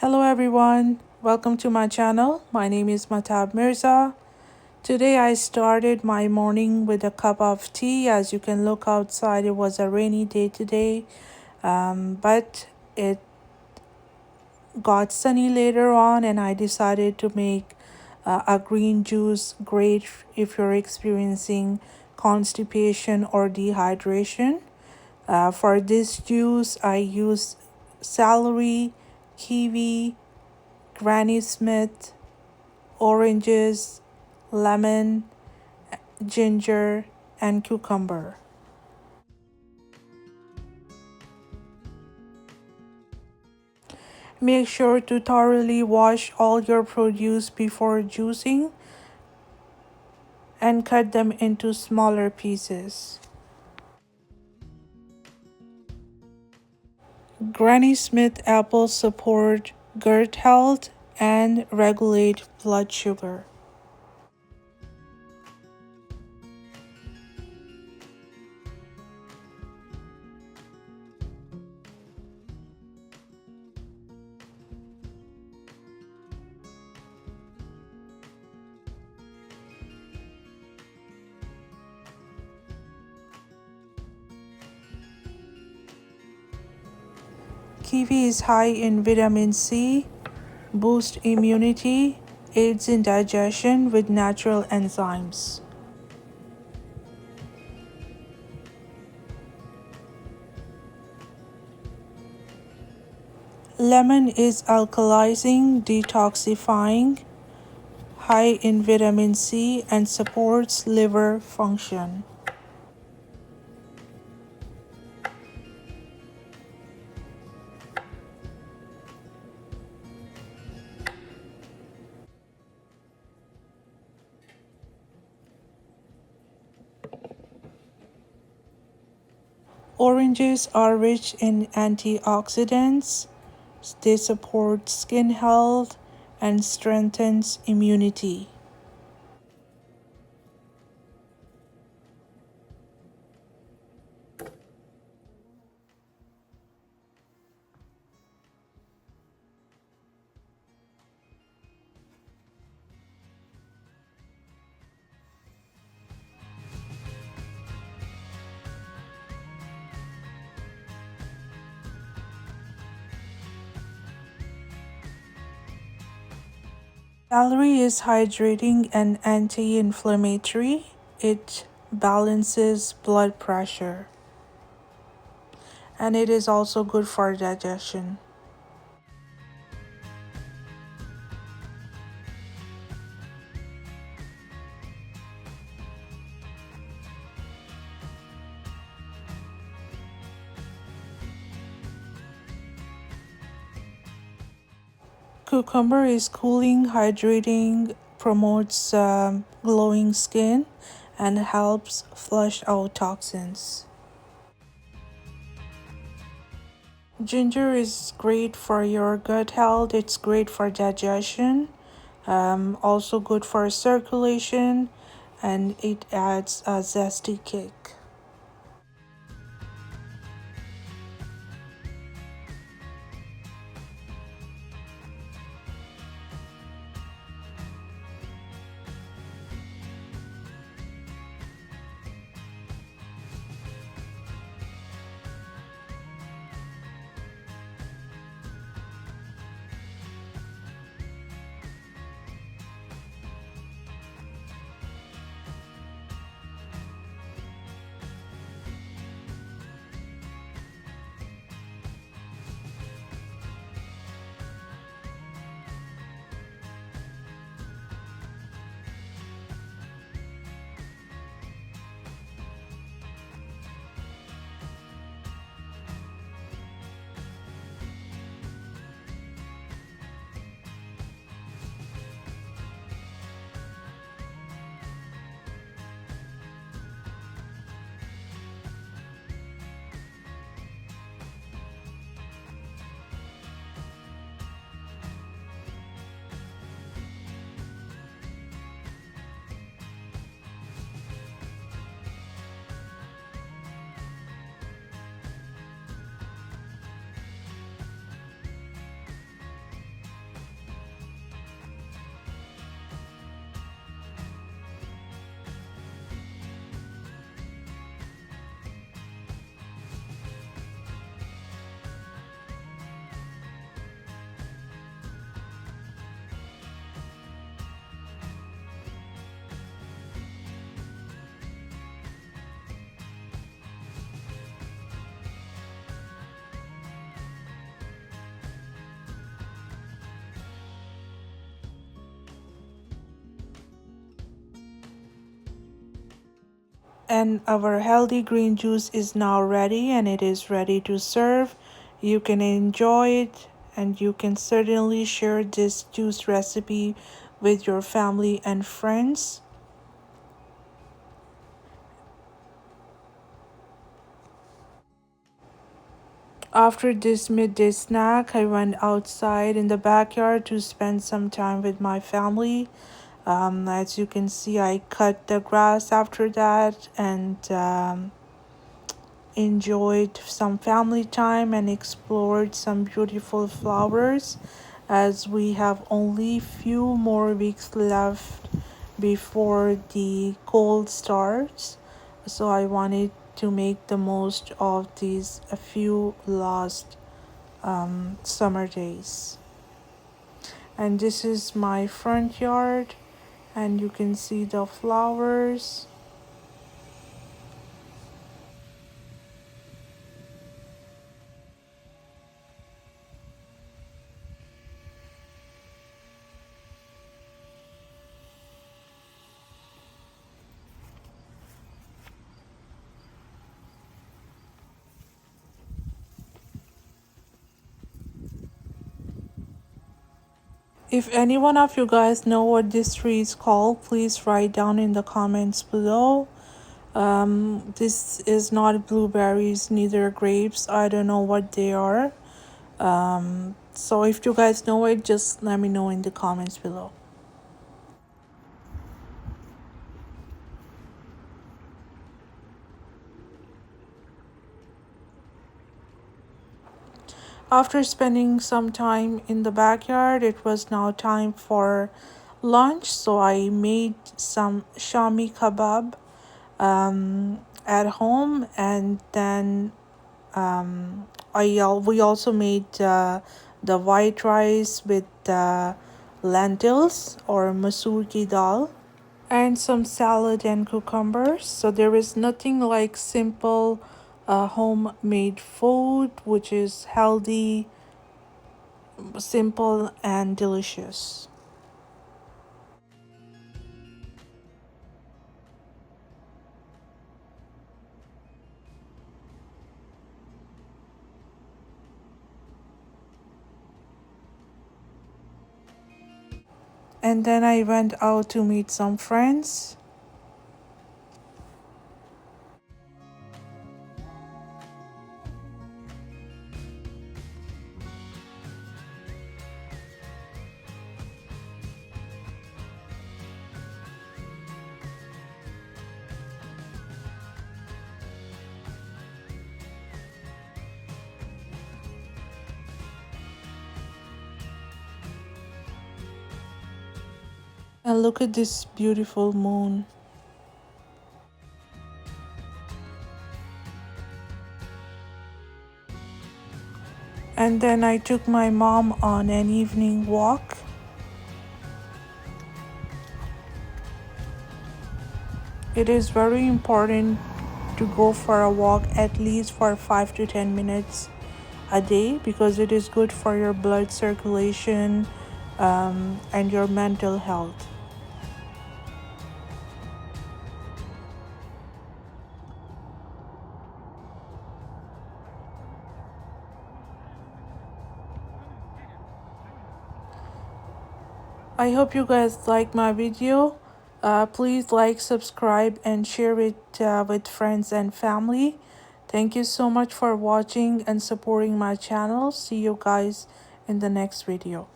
Hello everyone, welcome to my channel. My name is Matab Mirza. Today I started my morning with a cup of tea. As you can look outside, it was a rainy day today, but it got sunny later on, and I decided to make a green juice, great if you're experiencing constipation or dehydration. For this juice, I use celery, kiwi, Granny Smith, oranges, lemon, ginger, and cucumber. Make sure to thoroughly wash all your produce before juicing and cut them into smaller pieces. Granny Smith apples support gut health and regulate blood sugar. Kiwi is high in vitamin C, boosts immunity, aids in digestion with natural enzymes. Lemon is alkalizing, detoxifying, high in vitamin C, and supports liver function. Oranges are rich in antioxidants. They support skin health and strengthens immunity. Celery is hydrating and anti-inflammatory. It balances blood pressure, and it is also good for digestion. Cucumber is cooling, hydrating, promotes glowing skin, and helps flush out toxins. Ginger is great for your gut health. It's great for digestion, also good for circulation, and it adds a zesty kick. And our healthy green juice is now ready and it is ready to serve. You can enjoy it and you can certainly share this juice recipe with your family and friends. After this midday snack, I went outside in the backyard to spend some time with my family. As you can see, I cut the grass after that and enjoyed some family time and explored some beautiful flowers as we have only few more weeks left before the cold starts, so I wanted to make the most of these a few last summer days. And this is my front yard and you can see the flowers. If any one of you guys know what this tree is called, please write down in the comments below. This is not blueberries, neither grapes. I don't know what they are. So if you guys know it, just let me know in the comments below. After spending some time in the backyard, it was now time for lunch. So I made some shami kebab at home, and then we also made the white rice with lentils or masoor ki dal and some salad and cucumbers. So there is nothing like simple homemade food which is healthy, simple and delicious. And then I went out to meet some friends. And look at this beautiful moon. And then I took my mom on an evening walk. It is very important to go for a walk at least for 5 to 10 minutes a day because it is good for your blood circulation and your mental health. I hope you guys like my video. Please like, subscribe, and share it with friends and family. Thank you so much for watching and supporting my channel. See you guys in the next video.